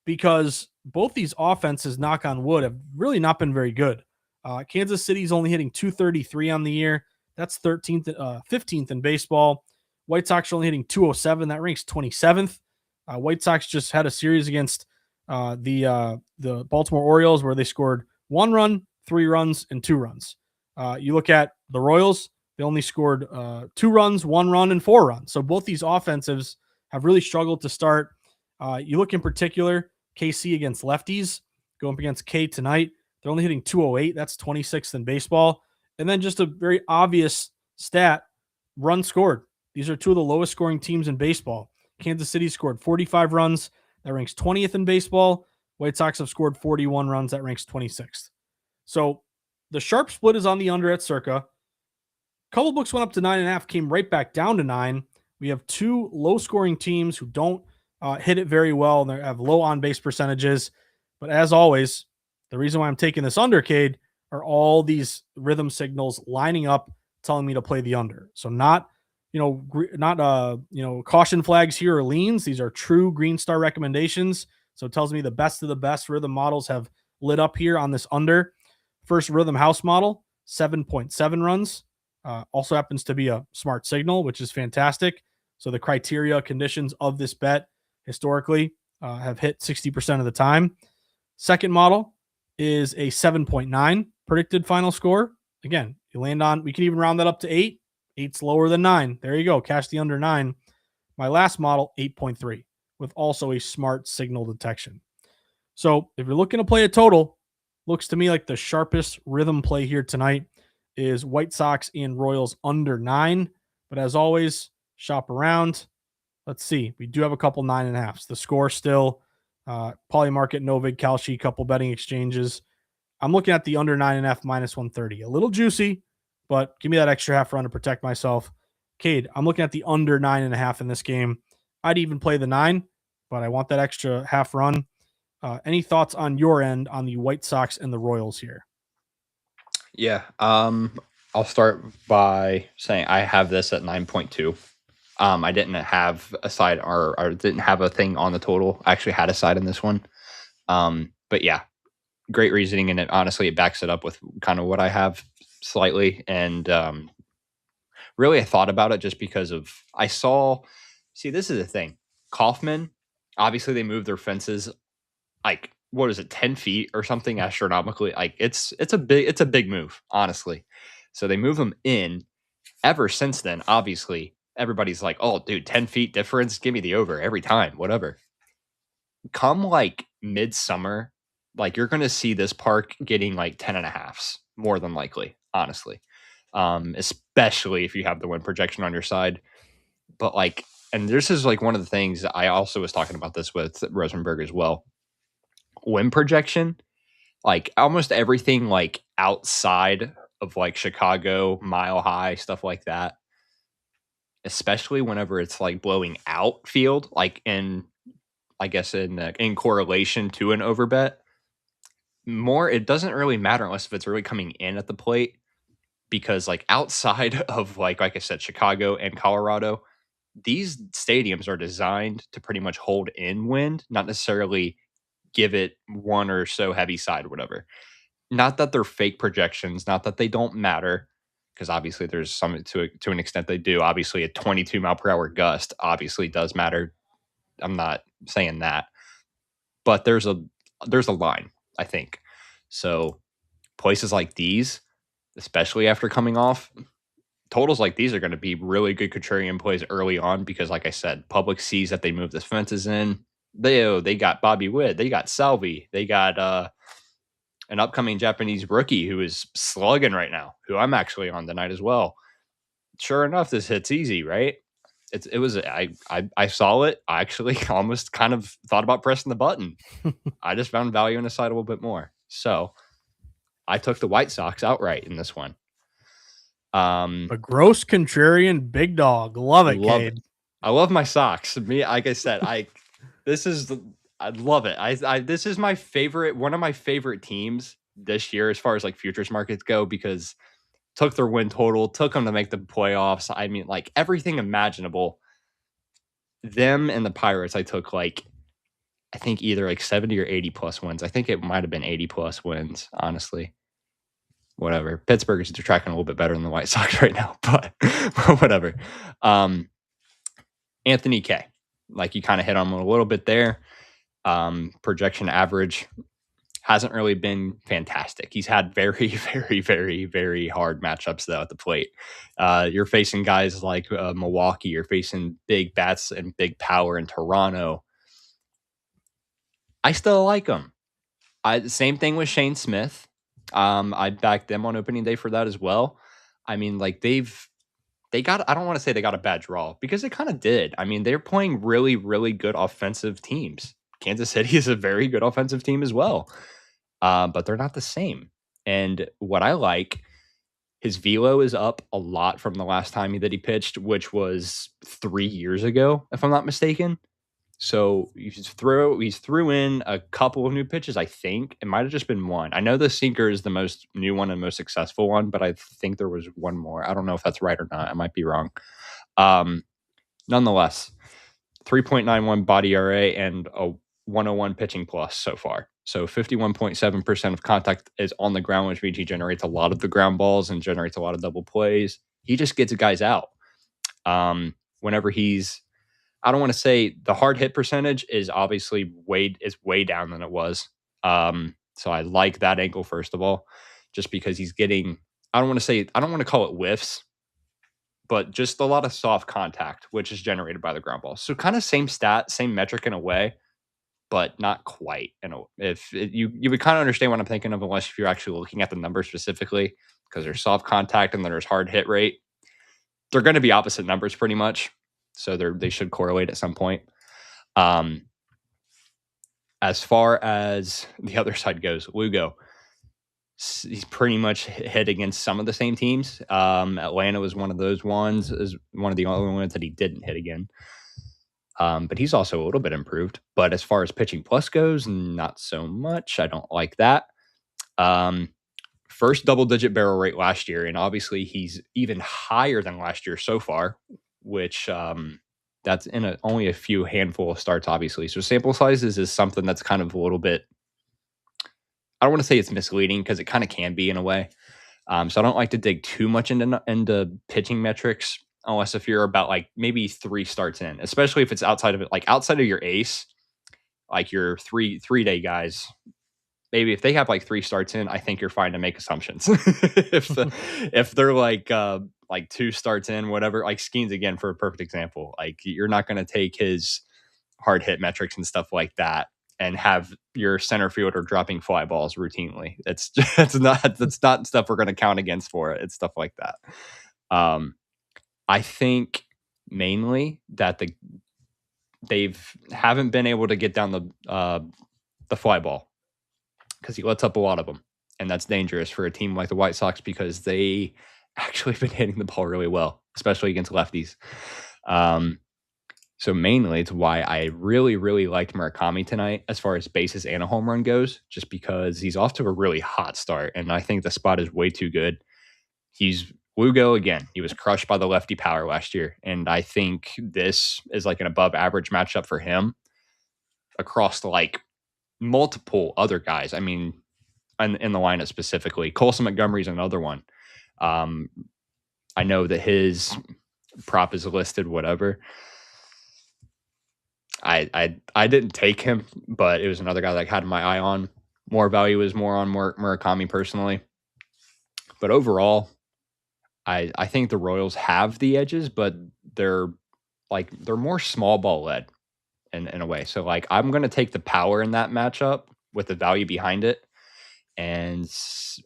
because both these offenses, knock on wood, have really not been very good. Kansas City's only hitting 233 on the year. That's 15th in baseball. White Sox are only hitting 207. That ranks 27th. White Sox just had a series against the Baltimore Orioles where they scored 1 run, 3 runs, and 2 runs. You look at the Royals, they only scored 2 runs, 1 run, and 4 runs. So both these offensives have really struggled to start. You look in particular, KC against lefties, going up against K tonight. They're only hitting 208. That's 26th in baseball. And then just a very obvious stat, runs scored. These are two of the lowest scoring teams in baseball. Kansas City scored 45 runs. That ranks 20th in baseball. White Sox have scored 41 runs. That ranks 26th. So the sharp split is on the under at Circa. A couple books went up to 9.5, came right back down to 9. We have two low scoring teams who don't hit it very well and they have low on base percentages. But as always, the reason why I'm taking this undercade are all these rhythm signals lining up telling me to play the under. So not caution flags here or leans. These are true Green Star recommendations. So it tells me the best of the best rhythm models have lit up here on this under. First Rhythm House model, 7.7 runs. Also happens to be a smart signal, which is fantastic. So the criteria conditions of this bet historically have hit 60% of the time. Second model is a 7.9 predicted final score. Again, you land on, we can even round that up to 8. 8's lower than 9. There you go. Cash the under 9. My last model, 8.3, with also a smart signal detection. So if you're looking to play a total, looks to me like the sharpest rhythm play here tonight is White Sox and Royals under 9. But as always, shop around. Let's see. We do have a couple 9.5s. The Score still, Polymarket, Novig, Kalshi, couple betting exchanges. I'm looking at the under 9.5 -130. A little juicy, but give me that extra half run to protect myself. Cade, I'm looking at the under 9.5 in this game. I'd even play the 9, but I want that extra half run. Any thoughts on your end on the White Sox and the Royals here? Yeah. I'll start by saying I have this at 9.2. I didn't have a side or didn't have a thing on the total. I actually had a side in this one. But yeah, great reasoning. And honestly, it backs it up with kind of what I have slightly. And really, I thought about it just because of this is the thing. Kaufman, obviously they moved their fences like, what is it, 10 feet or something astronomically. Like it's a big move, honestly. So they move them in. Ever since then, obviously, everybody's like, oh, dude, 10 feet difference. Give me the over every time, whatever. come like midsummer, like you're going to see this park getting like 10.5s more than likely, honestly. Especially if you have the win projection on your side. But like, and this is like one of the things I also was talking about this with Rosenberg as well. Win projection, like almost everything like outside of like Chicago, Mile High, stuff like that, especially whenever it's like blowing out field, like in, I guess in correlation to an overbet, more it doesn't really matter unless if it's really coming in at the plate, because like outside of like I said, Chicago and Colorado, these stadiums are designed to pretty much hold in wind, not necessarily give it one or so heavy side, whatever. Not that they're fake projections, not that they don't matter, because obviously there's some to an extent they do. Obviously, a 22 mile per hour gust obviously does matter. I'm not saying that, but there's a line, I think. So places like these, especially after coming off, totals like these are going to be really good contrarian plays early on because, like I said, public sees that they move the fences in. They got Bobby Witt, they got Salvi, they got an upcoming Japanese rookie who is slugging right now, who I'm actually on tonight as well. Sure enough, this hits easy, right? It was I saw it. I actually almost kind of thought about pressing the button. I just found value in the side a little bit more. So I took the White Sox outright in this one. A gross contrarian big dog. Love it, Love it. Cade. I love my socks. Me, like I said, I love it. I this is my favorite, one of my favorite teams this year as far as like futures markets go, because took their win total, took them to make the playoffs. I mean, like everything imaginable. Them and the Pirates, I took like I think either like 70 or 80 plus wins. I think it might have been 80 plus wins, honestly. Whatever. Pittsburgh is tracking a little bit better than the White Sox right now, but whatever. Anthony K, like you kind of hit on him a little bit there. Projection average hasn't really been fantastic. He's had very, very, very, very hard matchups though at the plate. You're facing guys like Milwaukee. You're facing big bats and big power in Toronto. I still like him. Same thing with Shane Smith. I backed them on opening day for that as well. I mean, like they got, I don't want to say they got a bad draw because they kind of did. I mean, they're playing really, really good offensive teams. Kansas City is a very good offensive team as well, but they're not the same. And what I like, his velo is up a lot from the last time that he pitched, which was 3 years ago, if I'm not mistaken. So he's threw in a couple of new pitches. I think it might have just been one. I know the sinker is the most new one and most successful one, but I think there was one more. I don't know if that's right or not. I might be wrong. Nonetheless, 3.91 body RA and a 101 pitching plus so far. So 51.7% of contact is on the ground, which means he generates a lot of the ground balls and generates a lot of double plays. He just gets guys out. Whenever he's, I don't want to say the hard hit percentage is obviously way down than it was. So I like that angle first of all, just because he's getting, I don't want to call it whiffs, but just a lot of soft contact, which is generated by the ground ball. So kind of same stat, same metric in a way, but not quite. You would kind of understand what I'm thinking of, unless if you're actually looking at the numbers specifically, because there's soft contact and then there's hard hit rate. They're going to be opposite numbers pretty much. So they should correlate at some point. As far as the other side goes, Lugo, he's pretty much hit against some of the same teams. Atlanta was one of those ones, is one of the only ones that he didn't hit again. But he's also a little bit improved. But as far as pitching plus goes, not so much. I don't like that. First double-digit barrel rate last year, and obviously he's even higher than last year so far, which that's in only a few handful of starts, obviously. So sample sizes is something that's kind of a little bit, I don't want to say it's misleading because it kind of can be in a way. So I don't like to dig too much into pitching metrics, unless if you're about like maybe 3 starts in, especially if it's outside of it, like outside of your ace, like your 3-day guys. Maybe if they have like 3 starts in, I think you're fine to make assumptions. If they're like 2 starts in, whatever, like Skeens again for a perfect example, like you're not going to take his hard hit metrics and stuff like that and have your center fielder dropping fly balls routinely. That's not stuff we're going to count against for it. It's stuff like that. I think mainly that they've haven't been able to get down the fly ball because he lets up a lot of them, and that's dangerous for a team like the White Sox because they actually have been hitting the ball really well, especially against lefties. So mainly it's why I really, really liked Murakami tonight as far as bases and a home run goes, just because he's off to a really hot start, and I think the spot is way too good. He's Lugo again. He was crushed by the lefty power last year, and I think this is like an above average matchup for him across like multiple other guys. I mean, in the lineup specifically, Colson Montgomery's another one. I know that his prop is listed, whatever. I didn't take him, but it was another guy that I had my eye on. More value is more on Murakami personally. But overall, I think the Royals have the edges, but they're more small ball led in a way. So like I'm gonna take the power in that matchup with the value behind it. And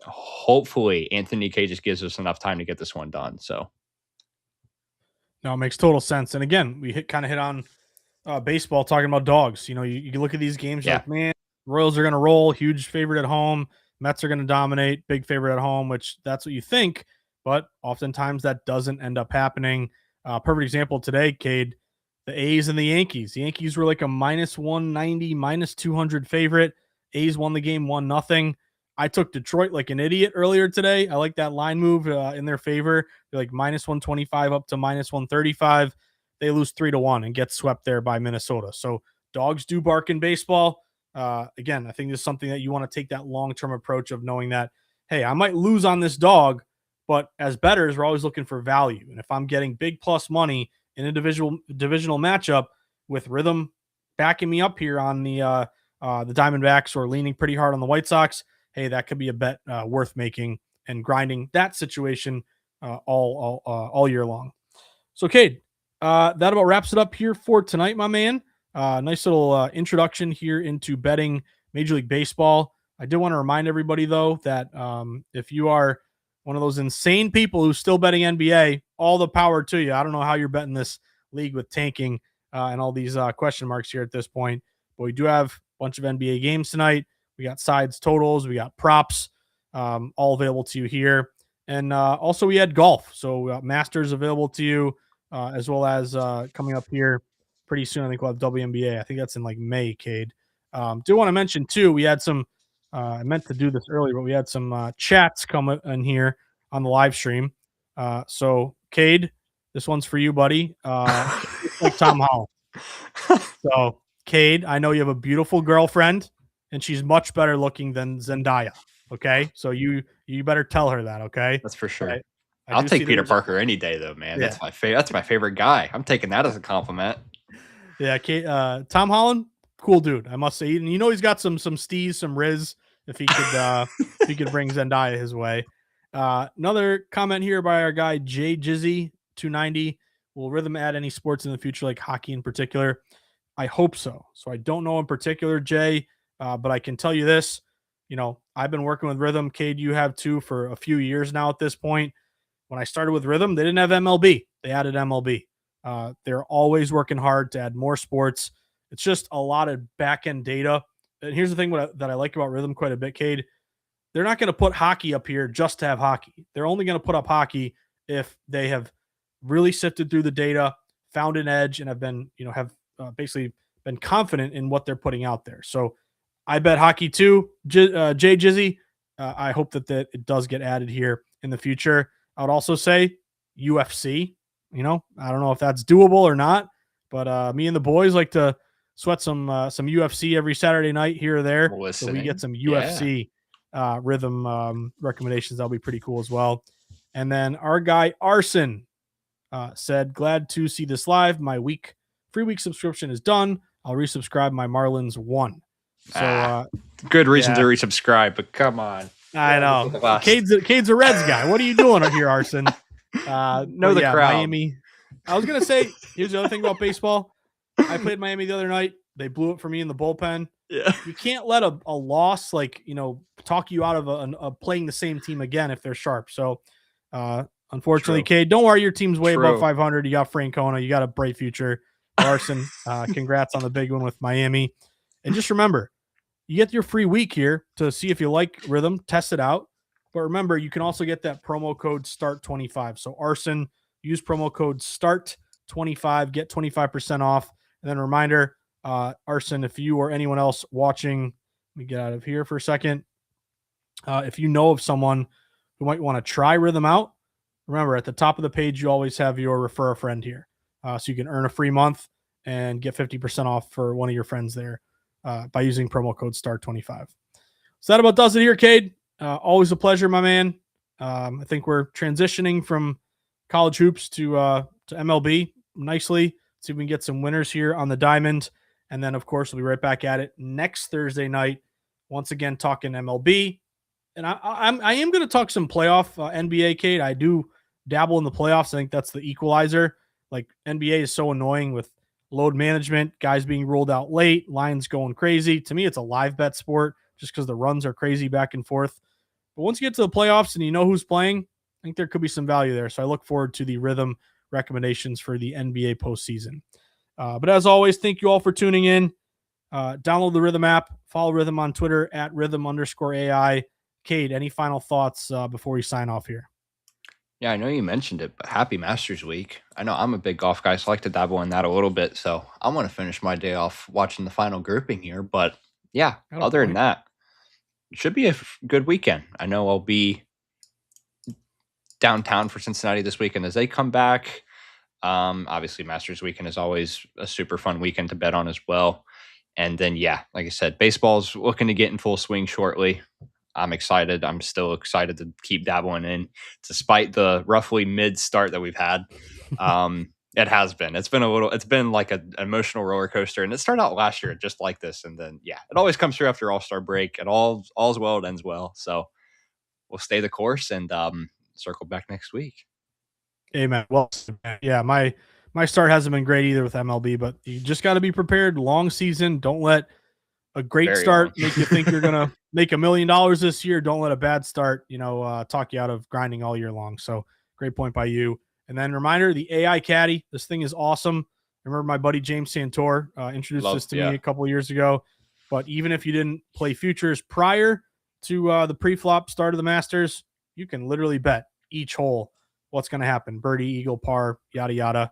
hopefully Anthony K just gives us enough time to get this one done. So No, it makes total sense. And again, we kind of hit on baseball talking about dogs. You look at these games, you're yeah, like, man, Royals are going to roll, huge favorite at home. Mets are going to dominate, big favorite at home, which that's what you think. But oftentimes that doesn't end up happening. Perfect example today, Cade, the A's and the Yankees. The Yankees were like a minus 190, minus 200 favorite. A's won the game 1-0. I took Detroit like an idiot earlier today. I like that line move in their favor. They're like minus 125 up to minus 135. They lose 3-1 and get swept there by Minnesota. So dogs do bark in baseball. Again, I think this is something that you want to take that long-term approach of knowing that, hey, I might lose on this dog, but as bettors, we're always looking for value. And if I'm getting big plus money in a divisional matchup with Rithmm backing me up here on the Diamondbacks or leaning pretty hard on the White Sox, hey, that could be a bet worth making and grinding that situation all year long. So, Cade, that about wraps it up here for tonight, my man. Nice little introduction here into betting Major League Baseball. I did want to remind everybody, though, that if you are one of those insane people who's still betting NBA, all the power to you. I don't know how you're betting this league with tanking and all these question marks here at this point, but we do have a bunch of NBA games tonight. We got sides, totals, we got props, all available to you here. And also we had golf. So we got Masters available to you, as well as coming up here pretty soon. I think we'll have WNBA. I think that's in like May, Cade. Do want to mention too, we had some, I meant to do this earlier, but we had some chats come in here on the live stream. So Cade, this one's for you, buddy. Like Tom Holland. So Cade, I know you have a beautiful girlfriend and she's much better looking than Zendaya. Okay. So you better tell her that. Okay. that's for sure. I I'll take Peter there's Parker any day, though, man. Yeah. That's my favorite guy. I'm taking that as a compliment. Yeah, Tom Holland, cool dude, I must say. And he's got some steez, some Riz, if he could bring Zendaya his way. Another comment here by our guy Jay Jizzy 290. Will Rithmm add any sports in the future, like hockey in particular? I hope so. So I don't know in particular, Jay, but I can tell you this. I've been working with Rithmm. Cade, you have too, for a few years now at this point. When I started with Rithmm, they didn't have MLB. They added MLB. They're always working hard to add more sports. It's just a lot of back-end data. And here's the thing that I like about Rithmm quite a bit, Cade. They're not going to put hockey up here just to have hockey. They're only going to put up hockey if they have really sifted through the data, found an edge, and have been, basically been confident in what they're putting out there. So I bet hockey too, Jay Jizzy. I hope that it does get added here in the future. I would also say UFC. I don't know if that's doable or not, but me and the boys like to sweat some UFC every Saturday night here or there. So we get some UFC Rithmm recommendations. That'll be pretty cool as well. And then our guy Arson said, glad to see this live. My free week subscription is done. I'll resubscribe my Marlins 1. So good reason to resubscribe, but come on. I know. Cade's a Reds guy. What are you doing here, Arson? Know the crowd. Miami. I was gonna say, here's the other thing about baseball. I played Miami the other night. They blew it for me in the bullpen. Yeah. You can't let a loss talk you out of playing the same team again if they're sharp. So, unfortunately, True. Cade, don't worry, your team's way above True. 500. You got Francona, you got a bright future. Larson, congrats on the big one with Miami. And just remember, you get your free week here to see if you like Rithmm, test it out. But remember, you can also get that promo code START25. So Arson, use promo code START25, get 25% off. And then a reminder, Arson, if you or anyone else watching, let me get out of here for a second. If you know of someone who might want to try Rithmm out, remember at the top of the page, you always have your refer a friend here. So you can earn a free month and get 50% off for one of your friends there by using promo code STAR25. So that about does it here, Cade. Always a pleasure, my man. I think we're transitioning from college hoops to MLB nicely. See if we can get some winners here on the diamond. And then, of course, we'll be right back at it next Thursday night. Once again, talking MLB. And I am going to talk some playoff NBA, Cade. I do dabble in the playoffs. I think that's the equalizer. Like, NBA is so annoying with load management, guys being ruled out late, lines going crazy. To me, it's a live bet sport just because the runs are crazy back and forth. But once you get to the playoffs and you know who's playing, I think there could be some value there. So I look forward to the Rithmm recommendations for the NBA postseason. But as always, thank you all for tuning in. Download the Rithmm app. Follow Rithmm on Twitter at Rithmm_AI. Cade, any final thoughts before we sign off here? Yeah, I know you mentioned it, but happy Masters Week. I know I'm a big golf guy, so I like to dabble in that a little bit. So I want to finish my day off watching the final grouping here. But yeah, other than that, it should be a good weekend. I know I'll be downtown for Cincinnati this weekend as they come back. Obviously, Masters Weekend is always a super fun weekend to bet on as well. And then, yeah, like I said, baseball's looking to get in full swing shortly. I'm excited. I'm still excited to keep dabbling in, despite the roughly mid start that we've had. It has been. It's been like an emotional roller coaster, and it started out last year just like this, and then yeah, it always comes through after All-Star break. And all's well, it ends well. So we'll stay the course and circle back next week. Amen. Well, yeah, my start hasn't been great either with MLB, but you just got to be prepared. Long season. Don't let a great Very start long. make you think you're gonna make $1 million this year. Don't let a bad start, talk you out of grinding all year long. So great point by you. And then reminder, the AI caddy. This thing is awesome. I remember my buddy James Santor introduced this to me a couple of years ago. But even if you didn't play futures prior to the pre-flop start of the Masters, you can literally bet each hole what's going to happen. Birdie, eagle, par, yada, yada.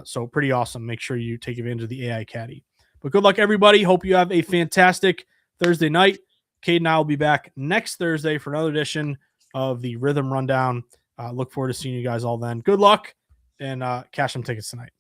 So pretty awesome. Make sure you take advantage of the AI caddy. But good luck, everybody. Hope you have a fantastic Thursday night. Cade and I will be back next Thursday for another edition of the Rithmm Rundown. Look forward to seeing you guys all then. Good luck and cash some tickets tonight.